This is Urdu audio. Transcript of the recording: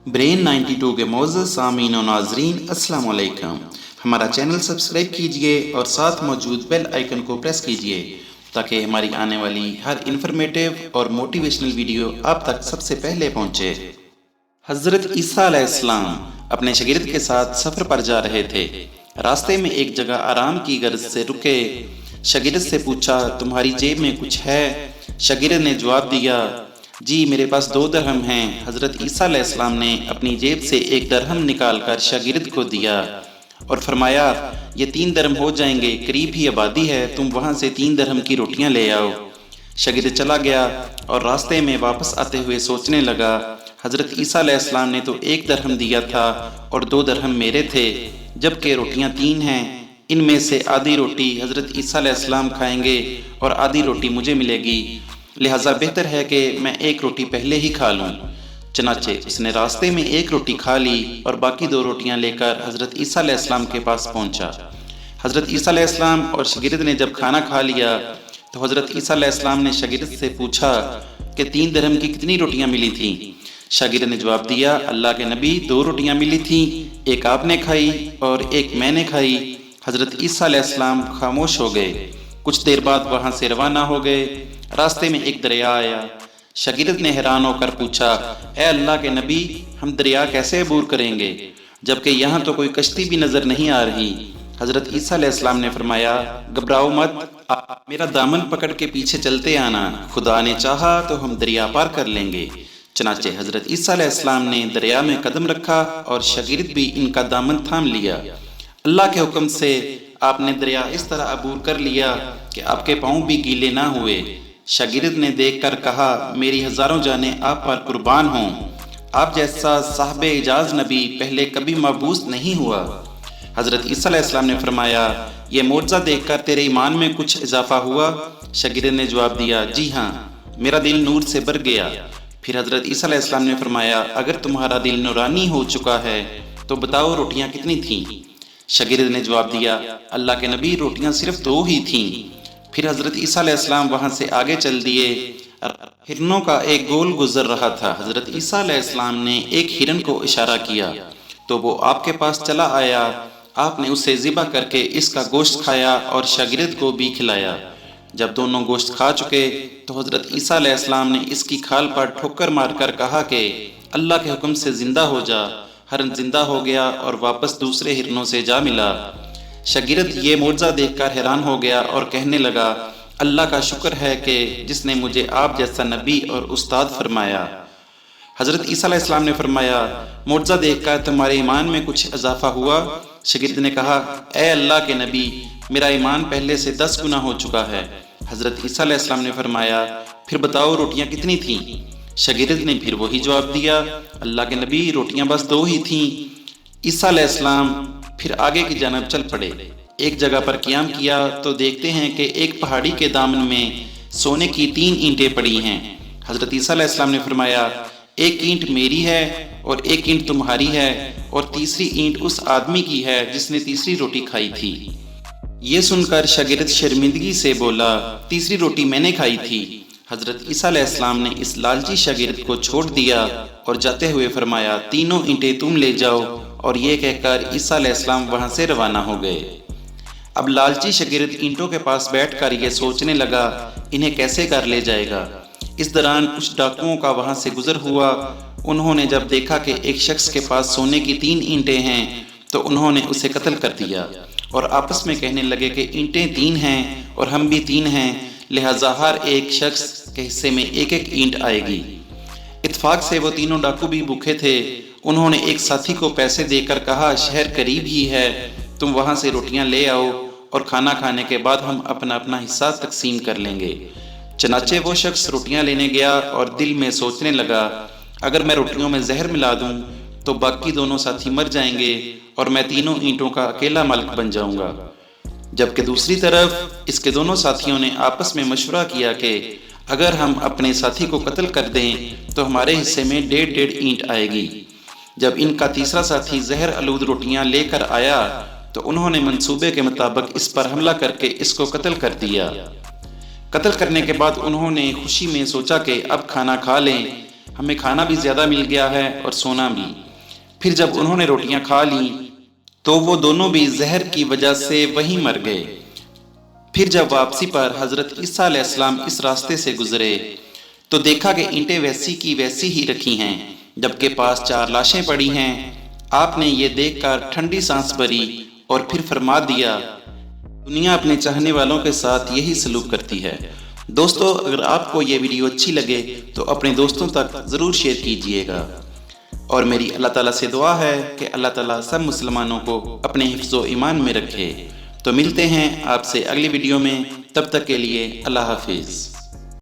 برین 92 کے معزز سامعین و ناظرین السلام علیکم۔ ہمارا چینل سبسکرائب کیجئے اور ساتھ موجود بیل آئیکن کو پریس کیجئے تاکہ ہماری آنے والی ہر انفارمیٹیو اور موٹیویشنل ویڈیو آپ تک سب سے پہلے پہنچے۔ حضرت عیسیٰ علیہ السلام اپنے شاگرد کے ساتھ سفر پر جا رہے تھے۔ راستے میں ایک جگہ آرام کی غرض سے رکے۔ شاگرد سے پوچھا، تمہاری جیب میں کچھ ہے؟ شاگرد نے جواب دیا، جی میرے پاس 2 درہم ہیں۔ حضرت عیسیٰ علیہ السلام نے اپنی جیب سے 1 درہم نکال کر شاگرد کو دیا اور فرمایا، یہ 3 درہم ہو جائیں گے، قریب ہی آبادی ہے، تم وہاں سے 3 درہم کی روٹیاں لے آؤ۔ شاگرد چلا گیا اور راستے میں واپس آتے ہوئے سوچنے لگا، حضرت عیسیٰ علیہ السلام نے تو 1 درہم دیا تھا اور 2 درہم میرے تھے، جبکہ روٹیاں 3 ہیں، ان میں سے آدھی روٹی حضرت عیسیٰ علیہ السلام کھائیں گے اور آدھی روٹی مجھے ملے گی، لہٰذا بہتر ہے کہ میں 1 روٹی پہلے ہی کھا لوں۔ چنانچہ اس نے راستے میں 1 روٹی کھا لی اور باقی 2 روٹیاں لے کر حضرت عیسیٰ علیہ السلام کے پاس پہنچا۔ حضرت عیسیٰ علیہ السلام اور شاگرد نے جب کھانا کھا لیا تو حضرت عیسیٰ علیہ السلام نے شاگرد سے پوچھا کہ 3 درہم کی کتنی روٹیاں ملی تھیں؟ شاگرد نے جواب دیا، اللہ کے نبی 2 روٹیاں ملی تھیں، 1 آپ نے کھائی اور 1 میں نے کھائی۔ حضرت عیسیٰ علیہ السلام خاموش ہو گئے۔ کچھ دیر بعد وہاں سے روانہ ہو گئے۔ راستے میں ایک دریا آیا۔ شاگرد نے حیران ہو کر پوچھا، اے اللہ کے نبی، ہم دریا کیسے عبور کریں گے جبکہ یہاں تو کوئی کشتی بھی نظر نہیں آ رہی؟ حضرت عیسیٰ علیہ السلام نے فرمایا، گھبراؤ مت، آپ میرا دامن پکڑ کے پیچھے چلتے آنا، خدا نے چاہا تو ہم دریا پار کر لیں گے۔ چنانچہ حضرت عیسیٰ علیہ السلام نے دریا میں قدم رکھا اور شاگرد بھی ان کا دامن تھام لیا۔ اللہ کے حکم سے آپ نے دریا اس طرح عبور کر لیا کہ آپ کے پاؤں بھی گیلے نہ ہوئے۔ شاگرد نے دیکھ کر کہا، میری ہزاروں جانیں آپ پر قربان ہوں، آپ جیسا صاحب اعجاز نبی پہلے کبھی مبعوث نہیں ہوا۔ حضرت عیسیٰ علیہ السلام نے فرمایا، یہ معجزہ دیکھ کر تیرے ایمان میں کچھ اضافہ ہوا؟ شاگرد نے جواب دیا، جی ہاں، میرا دل نور سے بھر گیا۔ پھر حضرت عیسیٰ علیہ السلام نے فرمایا، اگر تمہارا دل نورانی ہو چکا ہے تو بتاؤ روٹیاں کتنی تھیں؟ شاگرد نے جواب دیا، اللہ کے نبی روٹیاں صرف 2 ہی تھیں۔ پھر حضرت عیسیٰ علیہ السلام وہاں سے آگے چل دیے۔ ہرنوں کا ایک گول گزر رہا تھا۔ حضرت عیسیٰ علیہ السلام نے ایک ہرن کو اشارہ کیا تو وہ آپ کے پاس چلا آیا۔ آپ نے اسے ذبح کر کے اس کا گوشت کھایا اور شاگرد کو بھی کھلایا۔ جب دونوں گوشت کھا چکے تو حضرت عیسیٰ علیہ السلام نے اس کی کھال پر ٹھوکر مار کر کہا کہ اللہ کے حکم سے زندہ ہو جا۔ ہرن زندہ ہو گیا اور واپس دوسرے ہرنوں سے جا ملا۔ شاگرد یہ معجزہ دیکھ کر حیران ہو گیا اور کہنے لگا، اللہ کا شکر ہے کہ جس نے مجھے آپ جیسا نبی اور استاد فرمایا۔ حضرت عیسیٰ علیہ السلام نے فرمایا، معجزہ دیکھ کر تمہارے ایمان میں کچھ اضافہ ہوا؟ شاگرد نے کہا، اے اللہ کے نبی، میرا ایمان پہلے سے 10 گنا ہو چکا ہے۔ حضرت عیسیٰ علیہ السلام نے فرمایا، پھر بتاؤ روٹیاں کتنی تھیں؟ شاگرد نے پھر وہی جواب دیا، اللہ کے نبی روٹیاں بس 2 ہی تھیں۔ عیسیٰ علیہ السلام پھر آگے کی جانب چل پڑے۔ ایک جگہ پر قیام کیا تو دیکھتے ہیں کہ ایک پہاڑی کے دامن میں سونے کی 3 اینٹیں پڑی ہیں۔ حضرت عیسیٰ علیہ السلام نے فرمایا، 1 اینٹ میری ہے اور 1 اینٹ تمہاری ہے اور تیسری اینٹ اس آدمی کی ہے جس نے تیسری روٹی کھائی تھی۔ یہ سن کر شاگرد شرمندگی سے بولا، تیسری روٹی میں نے کھائی تھی۔ حضرت عیسیٰ علیہ السلام نے اس لالچی شاگرد کو چھوڑ دیا اور جاتے ہوئے فرمایا، 3 اینٹیں تم لے جاؤ، اور یہ کہہ کر عیسیٰ علیہ السلام وہاں سے روانہ ہو گئے۔ اب لالچی شاگرد اینٹوں کے پاس بیٹھ کر یہ سوچنے لگا، انہیں کیسے کر لے جائے گا۔ اس دوران کچھ ڈاکوؤں کا وہاں سے گزر ہوا۔ انہوں نے جب دیکھا کہ ایک شخص کے پاس سونے کی 3 اینٹیں ہیں تو انہوں نے اسے قتل کر دیا اور آپس میں کہنے لگے کہ اینٹیں 3 ہیں اور ہم بھی 3 ہیں، لہٰذا ہر ایک شخص کے حصے میں 1 اینٹ آئے گی۔ اتفاق سے وہ تینوں ڈاکو بھی بھوکے تھے۔ انہوں نے ایک ساتھی کو پیسے دے کر کہا، شہر قریب ہی ہے، تم وہاں سے روٹیاں لے آؤ اور کھانا کھانے کے بعد ہم اپنا اپنا حصہ تقسیم کر لیں گے۔ چنانچہ وہ شخص روٹیاں لینے گیا اور دل میں سوچنے لگا، اگر میں روٹیوں میں زہر ملا دوں تو باقی دونوں ساتھی مر جائیں گے اور میں 3 اینٹوں کا اکیلا مالک بن جاؤں گا۔ جبکہ دوسری طرف اس کے دونوں ساتھیوں نے آپس میں مشورہ کیا کہ اگر ہم اپنے ساتھی کو قتل کر دیں تو ہمارے حصے میں 1.5 اینٹ آئے گی۔ جب ان کا تیسرا ساتھی زہر آلود روٹیاں لے کر آیا تو انہوں نے منصوبے کے مطابق اس پر حملہ کر کے اس کو قتل کر دیا۔ قتل کرنے کے بعد انہوں نے خوشی میں سوچا کہ اب کھانا کھا لیں، ہمیں کھانا بھی زیادہ مل گیا ہے اور سونا بھی۔ پھر جب انہوں نے روٹیاں کھا لیں تو وہ دونوں بھی زہر کی وجہ سے وہیں مر گئے۔ پھر جب واپسی پر حضرت عیسیٰ علیہ السلام اس راستے سے گزرے تو دیکھا کہ اینٹیں ویسی کی ویسی ہی رکھی ہیں، جبکہ پاس 4 لاشیں پڑی ہیں۔ آپ نے یہ دیکھ کر ٹھنڈی سانس بھری اور پھر فرما دیا، دنیا اپنے چاہنے والوں کے ساتھ یہی سلوک کرتی ہے۔ دوستو، اگر آپ کو یہ ویڈیو اچھی لگے تو اپنے دوستوں تک ضرور شیئر کیجئے گا، اور میری اللہ تعالیٰ سے دعا ہے کہ اللہ تعالیٰ سب مسلمانوں کو اپنے حفظ و ایمان میں رکھے۔ تو ملتے ہیں آپ سے اگلی ویڈیو میں، تب تک کے لیے اللہ حافظ۔